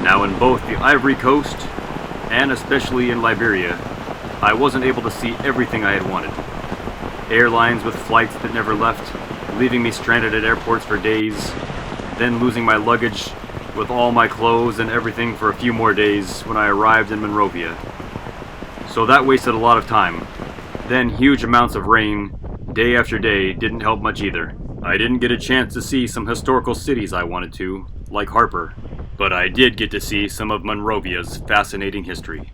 Now in both the Ivory Coast and especially in Liberia, I wasn't able to see everything I had wanted. Airlines with flights that never left, leaving me stranded at airports for days, then losing my luggage with all my clothes and everything for a few more days when I arrived in Monrovia. So that wasted a lot of time. Then huge amounts of rain, day after day, didn't help much either. I didn't get a chance to see some historical cities I wanted to, like Harper, but I did get to see some of Monrovia's fascinating history.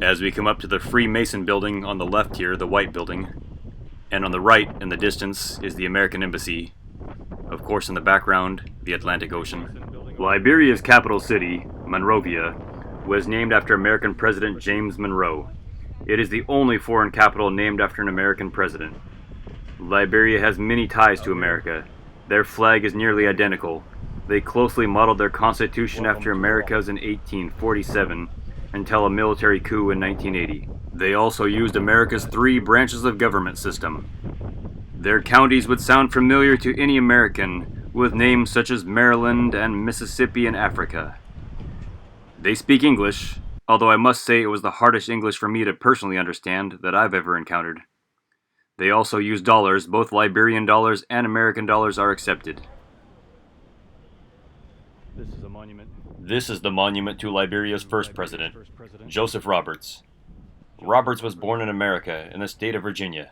As we come up to the Freemason building on the left here, the white building, and on the right in the distance is the American Embassy. Of course in the background, the Atlantic Ocean. Liberia's capital city, Monrovia, was named after American President James Monroe. It is the only foreign capital named after an American president. Liberia has many ties to America. Their flag is nearly identical. They closely modeled their constitution after America's in 1847 until a military coup in 1980. They also used America's 3 branches of government system. Their counties would sound familiar to any American, with names such as Maryland and Mississippi in Africa. They speak English, although I must say it was the hardest English for me to personally understand that I've ever encountered. They also use dollars. Both Liberian dollars and American dollars are accepted. This is a monument. This is the monument to Liberia's first president, Joseph Roberts. Roberts was born in America, in the state of Virginia.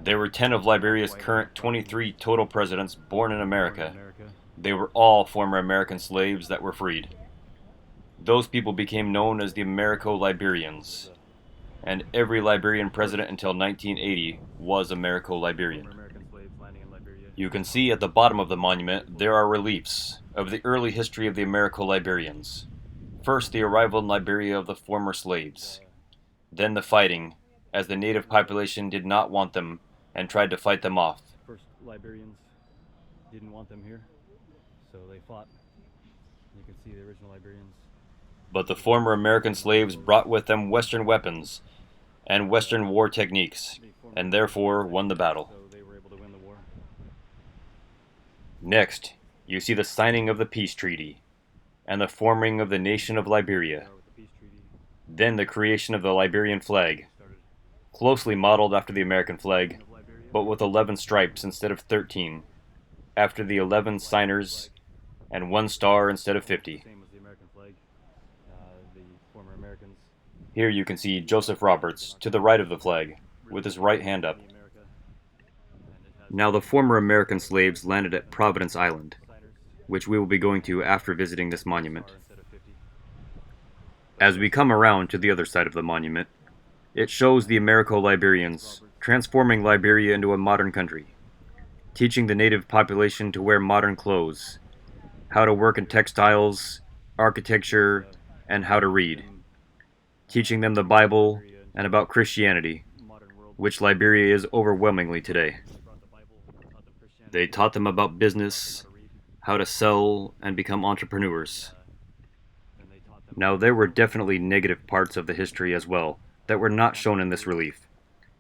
There were 10 of Liberia's current 23 total presidents born in America. They were all former American slaves that were freed. Those people became known as the Americo-Liberians, and every Liberian president until 1980 was Americo-Liberian. You can see at the bottom of the monument there are reliefs of the early history of the Americo-Liberians. First, the arrival in Liberia of the former slaves. Then the fighting, as the native population did not want them and tried to fight them off. First Liberians didn't want them here, so they fought. You can see the original Liberians. But the former American slaves brought with them Western weapons and Western war techniques, and therefore won the battle. So they were able to win the war. Next, you see the signing of the peace treaty and the forming of the nation of Liberia. Then the creation of the Liberian flag, closely modeled after the American flag, but with 11 stripes instead of 13, after the 11 signers, and 1 star instead of 50. Same as the American flag. The former Americans. Here you can see Joseph Roberts to the right of the flag, with his right hand up. Now the former American slaves landed at Providence Island, which we will be going to after visiting this monument. As we come around to the other side of the monument, it shows the Americo-Liberians transforming Liberia into a modern country, teaching the native population to wear modern clothes, how to work in textiles, architecture, and how to read, teaching them the Bible and about Christianity, which Liberia is overwhelmingly today. They taught them about business, how to sell and become entrepreneurs. Now there were definitely negative parts of the history as well that were not shown in this relief.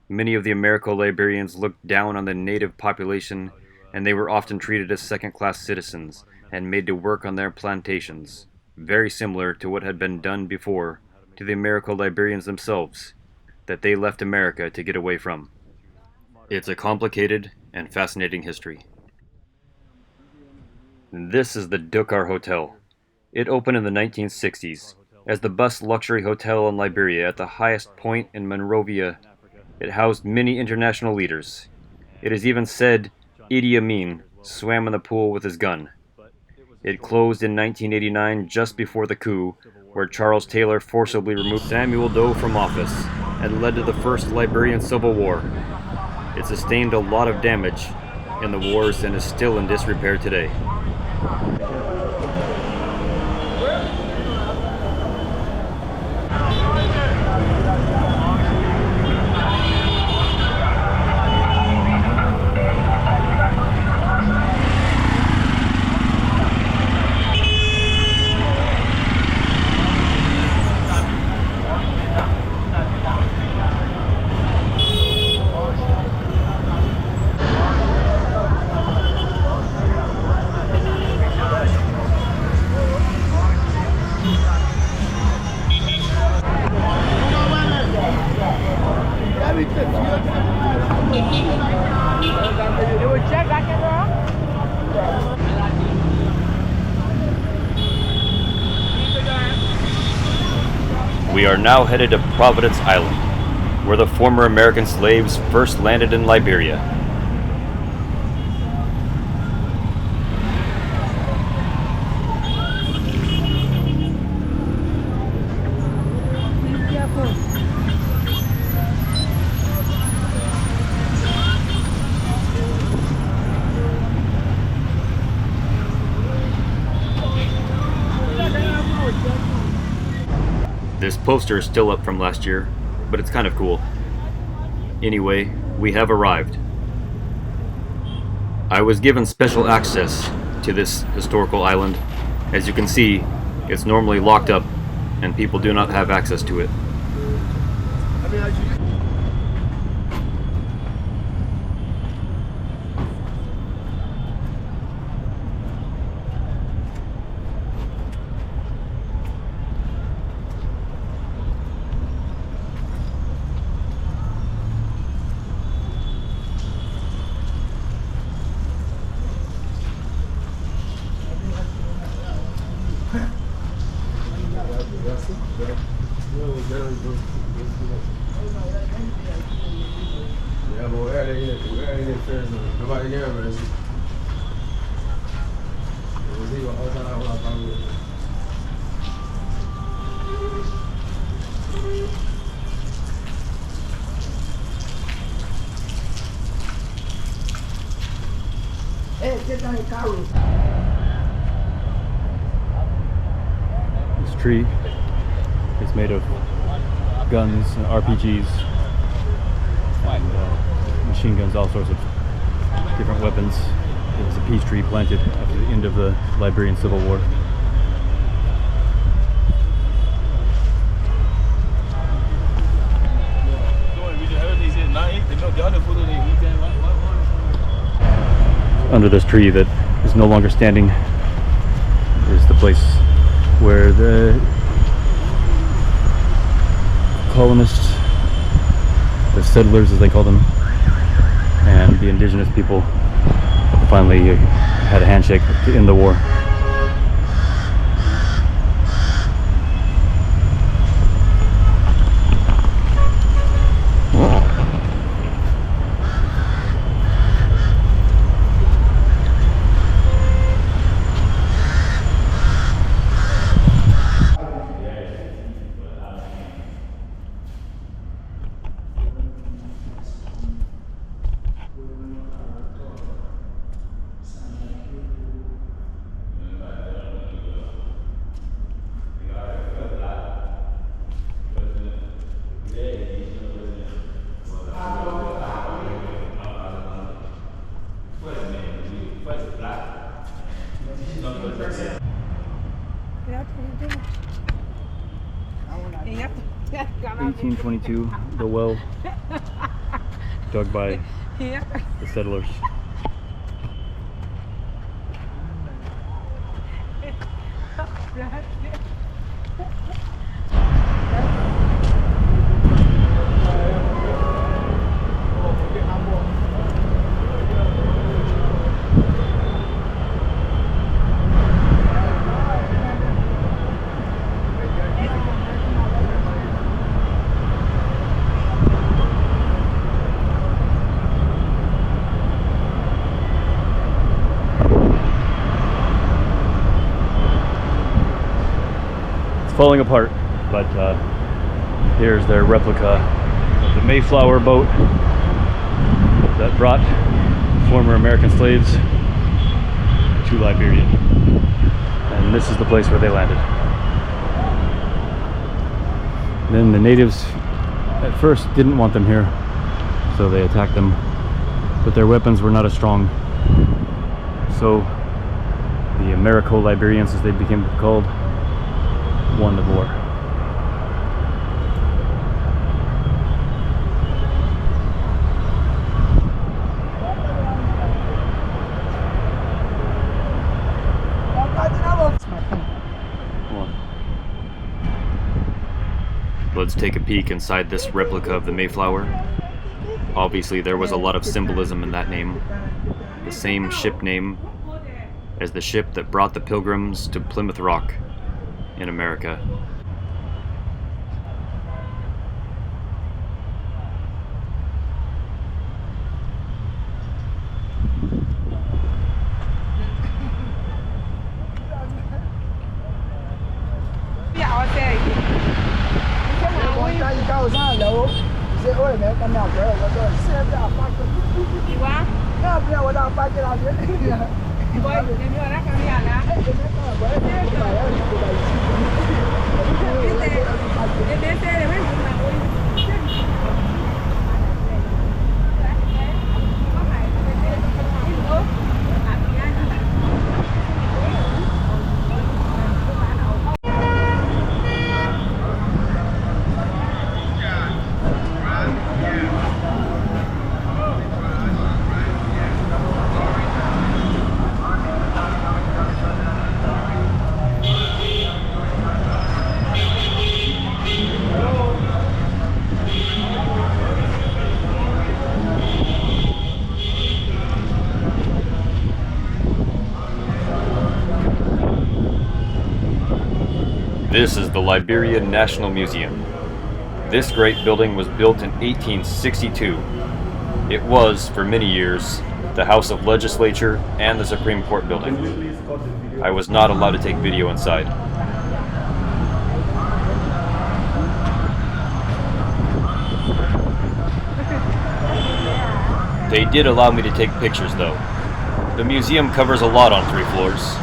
Many of the Americo-Liberians looked down on the native population, and they were often treated as second-class citizens and made to work on their plantations, very similar to what had been done before to the Americo-Liberians themselves, that they left America to get away from. It's a complicated and fascinating history. This is the Ducor Hotel. It opened in the 1960s as the best luxury hotel in Liberia at the highest point in Monrovia. It housed many international leaders. It is even said Idi Amin swam in the pool with his gun. It closed in 1989 just before the coup, where Charles Taylor forcibly removed Samuel Doe from office and led to the first Liberian Civil War. It sustained a lot of damage in the wars and is still in disrepair today. We are now headed to Providence Island, where the former American slaves first landed in Liberia. This poster is still up from last year, but it's kind of cool. Anyway, we have arrived. I was given special access to this historical island. As you can see, it's normally locked up, and people do not have access to it. This tree is made of guns and RPGs and machine guns, all sorts of different weapons. It was a peace tree planted after the end of the Liberian Civil War. Under this tree that is no longer standing is the place where the colonists, the settlers as they call them, and the indigenous people finally had a handshake to end the war. In 1822, the well dug by the settlers. Falling apart, but here's their replica of the Mayflower boat that brought former American slaves to Liberia, and this is the place where they landed. Then the natives at first didn't want them here, so they attacked them, but their weapons were not as strong, so the Americo-Liberians, as they became called, won the war. Let's take a peek inside this replica of the Mayflower. Obviously there was a lot of symbolism in that name. The same ship name as the ship that brought the Pilgrims to Plymouth Rock in America. This is the Liberia National Museum. This great building was built in 1862. It was, for many years, the House of Legislature and the Supreme Court building. I was not allowed to take video inside. They did allow me to take pictures though. The museum covers a lot on 3 floors.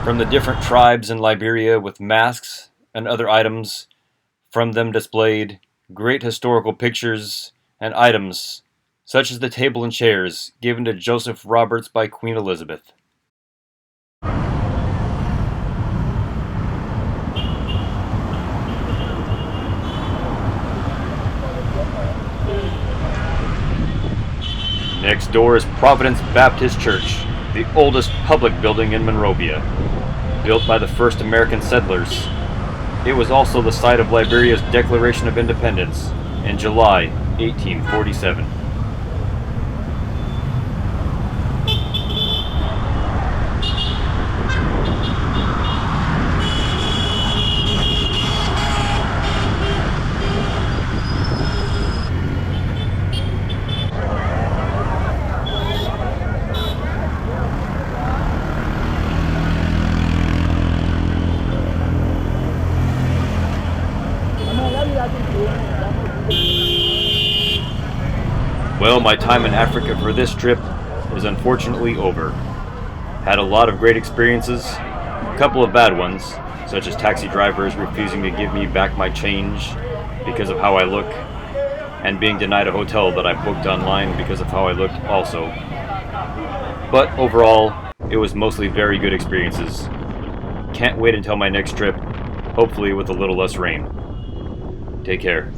From the different tribes in Liberia with masks and other items from them displayed, great historical pictures and items such as the table and chairs given to Joseph Roberts by Queen Elizabeth. Next door is Providence Baptist Church, the oldest public building in Monrovia, built by the first American settlers. It was also the site of Liberia's Declaration of Independence in July 1847. Well, my time in Africa for this trip is unfortunately over. Had a lot of great experiences, a couple of bad ones, such as taxi drivers refusing to give me back my change because of how I look, and being denied a hotel that I booked online because of how I looked also. But overall, it was mostly very good experiences. Can't wait until my next trip, hopefully with a little less rain. Take care.